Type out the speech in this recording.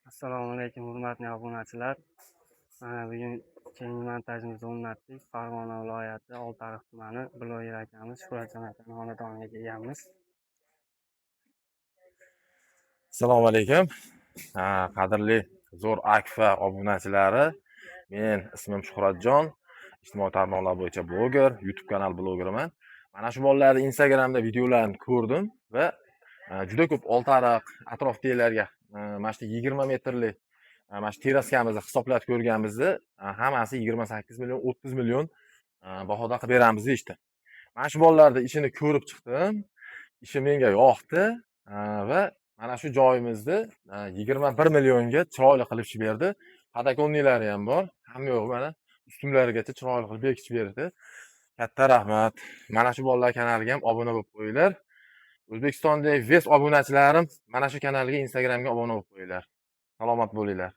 Assalomu alaykum, hurmatli obunachilar. Mana bugun keyingi montajimizni o'rnatdik. Farg'ona viloyati Oltiariq tumani bloger akamiz Shuhratjon akani xonadoniga kelganmiz. Assalomu alaykum. Qadrli Zo'r Akfa obunachilari. Men ismim Shuhratjon. Ijtimoiy tarmoqlar bo'yicha bloger, YouTube kanal blogeriman. Mana shu bolalarning Instagramda videolarini ko'rdim va juda ko'p Oltiariq atrofdagilarga mana shu 20 metrli mana shu teraskamizni hisoblab ko'rganimizda hammasi 28 million, 30 million bahoda qilib beramiz deyishdi. Mana shu bolalarning ishini ko'rib chiqdim. Ishi menga yoqdi va mana shu joyimizni 21 millionga chiroyli qilib ichib berdi. Padakonniklari ham bor. Hamma yo'q mana ustunlarigacha chiroyli qilib bekitib berdi. Katta rahmat. Mana shu bolalar kanaliga ham obuna bo'lib qo'yinglar. O'zbekistondagi ves obunachilarim mana shu kanalga Instagramga obuna bo'lib qo'yinglar. Salomat bo'linglar.